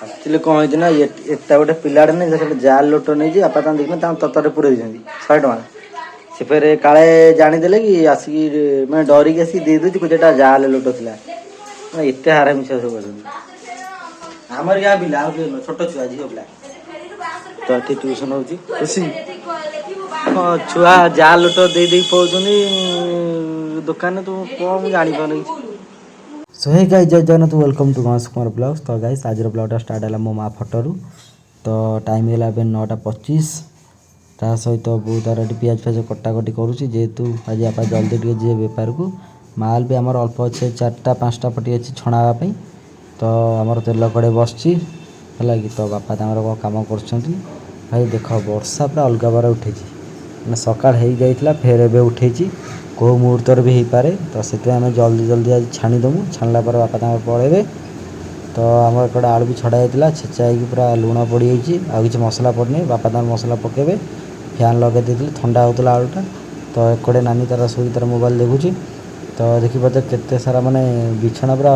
Actually कौन होती ना एटा गोटे पिलाटे नहीं से जाल लोट नहीं बापा देखना ततर पूरे 100 टका से फिर काले जानीदे कि आसिक मैं डरिक आसिक दे दूँ कुछ जाल लोट था एत हारा मिसा सब कर आमर गाँ पिला छोट छुआ झील पिला तो ये ट्यूशन हो खुशी हाँ छुआ जाल लोट दे पाँच दुकान तो कौन जानी पार सो hey guys Jai Jagannath welcome to Ganesh Kumar blogs. तो गाइस आज ब्लॉगटा स्टार्ट है मो माँ फटोरू तो टाइम है 9:25 ता सहित बो तार पियाज फियाज कटाकटी करुँची जेहेतु आज आप जल्दी टे जी बेपार को माल भी आमर अल्प अच्छे 4टा 5टा पटी अच्छी छणावाई तो आमर तेल कड़े बसची है कि तो बापा तमर कम कर भाई देख वर्षा पूरा अलग बार उठे मैंने सका हो फेर एवं उठे कौ मुहूर्त भी हो पारे तो से आम जल्दी जल्दी आज छाणीदमु छाणला बापा तक पलैबे तो आम एपटे आलू भी छड़ा जाता छेचा हो पूरा लुण पड़ आ कि मसला पड़नी बापा तक मसला पकेबे फैन लगे देते ठंडा होता आलूटा तो एपटे नानी तार शोक तार मोबाइल देखुची तो देखिए केते सारा माने बिछना पूरा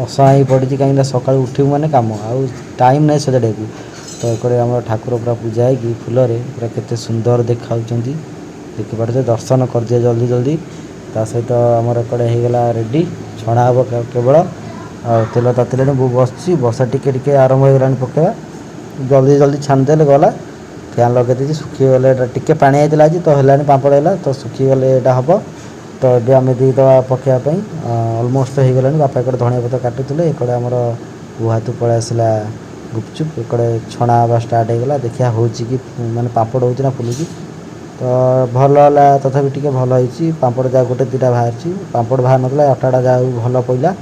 असहाय पड़ी कहीं सका उठू मैंने कम आउ टाइम ना सजाड़ा तो एपटे आम ठाकुर पूरा पूजा हो फूल पूरा केते सुंदर देखा देखिए दर्शन कर दिए जल्दी जल्दी ता सहित आमर एपटे होगला रेडी छणा हम केवल आ तेल तातिले बो बस वर्षा टिके आरंभ हो गलानी पकेवा जल्दी जल्दी छाणीदे गला फैन लगे दी सुखीगले टिके पानी आईला आज तो है पापड़ है तो सुखीगले यहाँ हम तो ये आम दीदवा पकेवाई अलमोस्ट हो गलानी बापा एक धनिया पत्र काटुले एक आमर हाथ पलि आसला गुपचुप एक छणा हवा स्टार्ट होगा देखिए हूँ कि माने पापड़ हो फुलुची तो भल है तथापि टी भल हो पापड़ जहाँ गोटे 2टा बाहर पापड़ बाहर ना अटाटा जहाँ भल पड़ा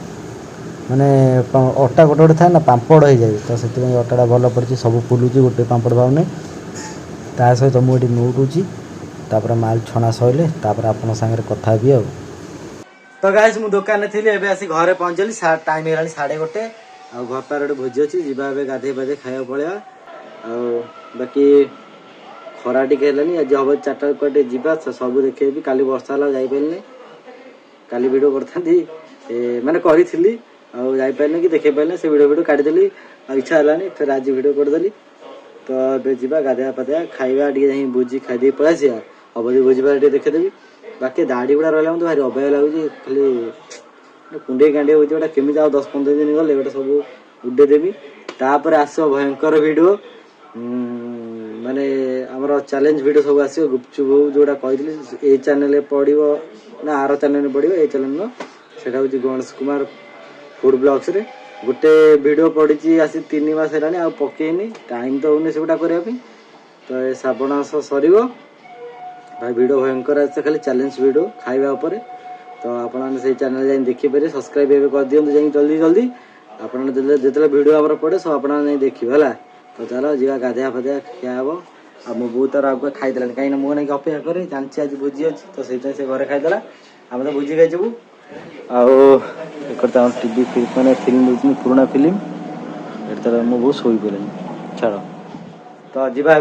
माने अटा गोटे गोटे थाए ना पापड़ हो जाए तो से अटाटा भल पड़ी सब फुलुची गोटे पापड़ पाउने ता सहित मुझे नोटुची तापर माल छणा सैले तापर आपन सागर कथा भी आउ तो गाइस मु दुकान थी एबे आसी घरे पहुंचली टाइम है 1:30 आ घर पार गोटे भोजी अच्छी जीवा गाधे पाधे खाया पड़ा बाकी खरा टिके आज हम 4टा कटे जीवा सब देखे भी काली वर्षा है जापारे काली भिड कर मैंने करी जापारे कि देखे पारे से भिड काटिदेली इच्छा है फिर आज भिड करदेली तो ये जी गाधे पाधे खाଇବା टे भोजी खाई पलि हम भोजी भाई देखेदेवी बाकी दाढ़ी गुड़ा रहा मतलब भारी अबाय लगुच खाली कुंडे कांडे हो केमी आ 10-15 दिन गले गोटे सब उड़ेदेवी तापर आस भयंकर भिड माने आमर चैलेंज वीडियो सब आसो गुपचुप जोड़ा कही ए चैनल पड़ो ना आर चैनल पड़ो ए चैनल से गणेश कुमार फूड ब्लॉग्स रे गोटे वीडियो पड़ी आसी 3 मास है पकईनी टाइम तो होनी सेगुटा करने तो ये श्रावण मास सर भाई वीडियो भयंकर आसे खाली चैलेंज वीडियो खाଇବା ऊपर तो आपने से चैनल जाए देखिपारे सब्सक्राइब कर दिखाँ जाए जल्दी जल्दी आप जो वीडियो आम पड़े सब आप देखिए है तो चलो जी गाधे फाधे खिया हम आ मो बो तार आगे खाईदे कहीं मुझे नहीं अपेक्षा करे जानची आज भोजी अच्छी तो से घरे खाईदेला आम तो भोजी खाईजु आम टी मैंने फिल्म देखनी पुराना फिल्म ये मो बहुत शोई पड़े छाड़ तो जीवा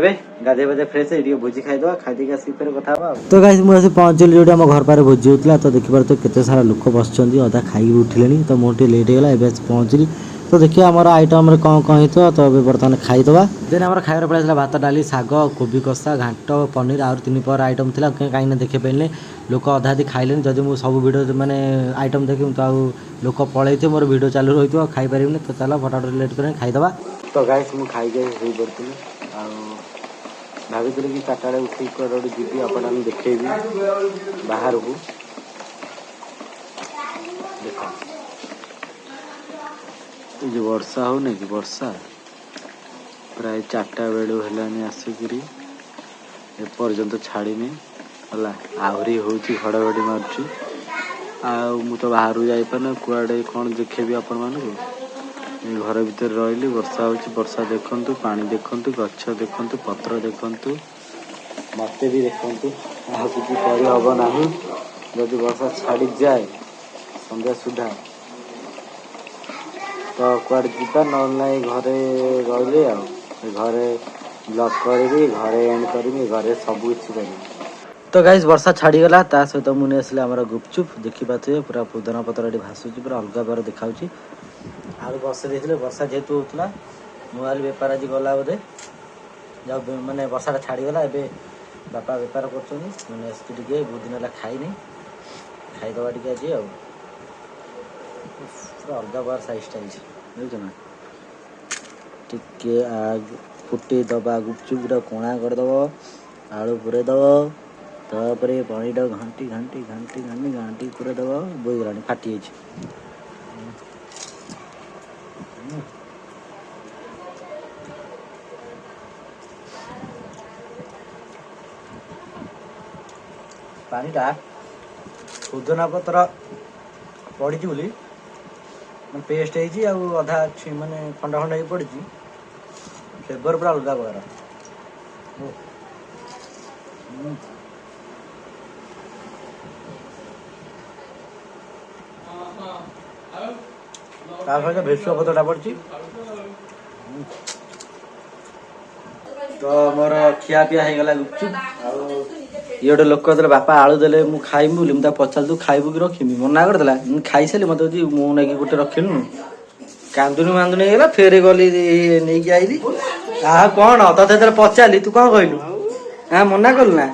गाधे बाधे फ्रेश है भोजी खाईदे खाई आसिक फिर कथा तो गाइस मुझे पहुँचली जो आम घर पारे भोजी होता तो देखिए तो केते सारा लोक बस अधा खाई उठिले तो मोटे लेट होगा एवं पहुँचली तो देखिए आमर आइटम कौन कौन हो तो बर्तमान खाईदे देन आम खाइबार पड़ा भात डाली शाग कोबी कषा घाट पनीर आउ 3 प्रकार आइटम था कहीं देखे पारे लोक अधा अधी खाइले जदि मुझे सब वीडियो माने आइटम देखी तो आउ लोक पलि थे मोर वीडियो चालू रही है खाई पारे तो चलो फटाफट लेट कर खाईदे तो गाइस मुझे खाई पड़ी भाभी कि 4टा बेले उठे जी आपको देखेबी बाहर को देख ये वर्षा हो नहीं कि वर्षा प्राय 4टा बेलू है आसिक एपर्यंत छाड़ी है आहरी हूँ घड़घड़ी मार्ची मु तो बाहर जापारे कुआड़े कौन देखेबी आपण मानू घर भितर रही वर्षा हो वर्षा देखु पानी देखु गछ देखु पत्र देखु मत भी देखु आ कि हम ना जदि वर्षा छाड़ी जाए संध्या सुधा तो कुआड़े जीवा ना घरे रही घरे ब्लॉग करी घरे एंड करी घरे सब किसी करी तो गाइस वर्षा छाड़ीगला ता सहित मुझे आसले आम गुपचुप देखिपे पूरा पुदना पत्र ये भाषुची पूरा अलग बार देखा आलू बस देते वर्षा जेहेतु होता मुझे बेपार आज गला बोधे जब मैंने वर्षा छाड़गला ए बापा बेपार कर बहुत दिन है खाई खाईदबा टे आज पूरा अलग बार साइज बुझे ना टे आग फुटे दबा गुपचुप कणा करदब आलू पूरे दब तापर पानी टा घाटी घाटी घाटी घाटी घाटी पूरे दब बोईगला फाटी पानीटा पुदना पत्र पड़ी पेस्ट होधा माने खंडा खंडा ही पड़ी फ्लेवर पूरा अलग प्रकार सहित भेसुआ पत्रटा पड़ी तो मोर खिया पिया हो गला गुपचुप ये गोटे लोक कहते बापा आलू देले मुझे खाइबी बोली मुझे पचार तू खाइबू कि रखीमी मना करदेला खाई सारे मत मु नहीं गोटे रखिलु कांदुनी मांदुनी होगा फेर गली नहीं आईली आ कौन ते पचारि तू कौन कहलु हाँ मना कलु ना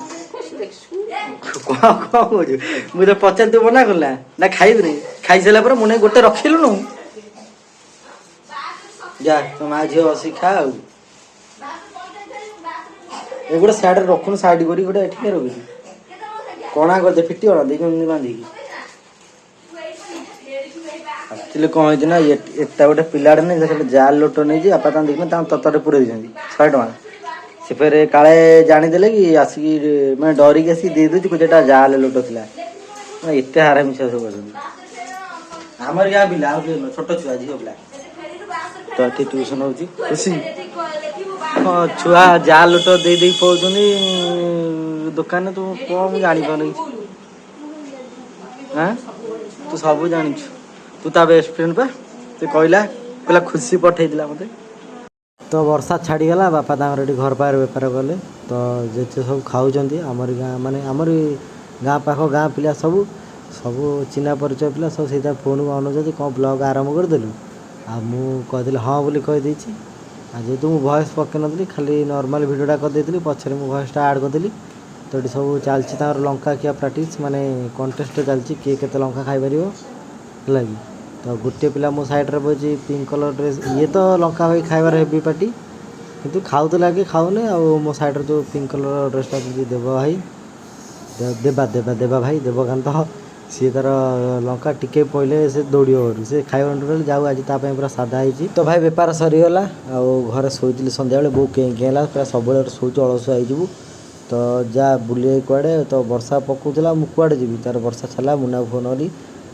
कौन मुझे पचार तू मना कलु ना खाइबी खाई सारा मुझे गोटे रखिलु जा तो माँ झील बस खा एगुड़ा साइड रखुन साइड करी गोटे एठी रखी कणा करदे फिटी गला देखिए बांधिकी एक्चुअली कौन होती ना एटा गोटे पिलाटे नहीं जाल लोट नहीं बापा देखना ततरे पूरे 100 टଙ୍କା से फिर काले जानीदे कि आसिक मैं डरिक आसिक दे दूँ कुछ जाल लोट था एत हारामी छुआ सब आमर गाँ पिला छोट छुआ झील पिला तो ये ट्यूशन हो खुशी हाँ छुआ जाल लोट दे पाँच दुकान तू कौन जानी पार हाँ तू सब जानी तू ता बेस्ट फ्रेंड पा तू कहला कहला खुशी पठे मत तो वर्षा छाड़गला बापा ये घर पाखे बेपार कले तो जे सब खाऊँ आमर गाँ माने आमर गाँ पाख गाँ पिला सब सब चिन्हा परिचय पिला सब से फोन को अनुज कौन ब्लॉग आरंभ करदेलु आ मुझे हाँ बोली कहीदे जेहेतु मुझे वॉइस पकई नी खाली नॉर्मल वीडियोटा करदेली पचर मुझे वॉइसटा आड करदेली तो ये सब चलती लंका किया प्राक्टिस माने कंटेस्ट चलती किए केते लंका खाई पार है तो गोटे पिला मो साइड रे बची पिंक कलर ड्रेस ये तो लंका भाई खाइबार हेवी पार्टी किंतु खाऊला कि खाऊनी आ मो साइड जो पिंक कलर ड्रेसटा देव भाई देवा देवा देवा भाई देवकांत सी तार लंका टिके पहले से दौड़ घर से खाଇବା टोटाल जाऊ आज तापाई पूरा सादा होती तो भाई बेपार सरीगला आउ शोली सन्ध्या बेले बहुत केला पूरा सब शोच अलसुआ हो तो जा बुले कुआड़े तो वर्षा पकाला मुझे कुआड़े जी तार वर्षा छाला मुना फोन कली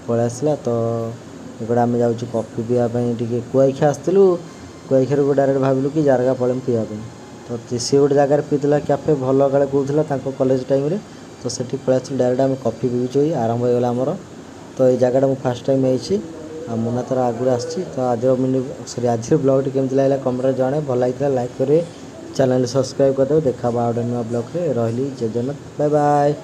पलि आसला तो एगुड़ा आम जाऊँ कफी पीवाई टे कुआखिया आसलु कुआखिया को डायरेक्ट भाविलु कि जारगा पलम पीवाई तो सी गोटे जगार पीला कैफे भल काले कहला कॉलेज टाइम रे तो सेठी पलि आस डायरेक्ट आम कफी पीछे आरंभ होगा आमर तो ये जगह मुझे फास्ट टाइम आई मुना तार आगुरी आसी तो आज सरी आज ब्लॉग केमती लगे कमेंट जड़े भल लगी लाइक करेंगे चैनल सब्सक्राइब करदे देखा आउट नुआ ब्लॉग रे रही जय जगन्नाथ बाय बाय।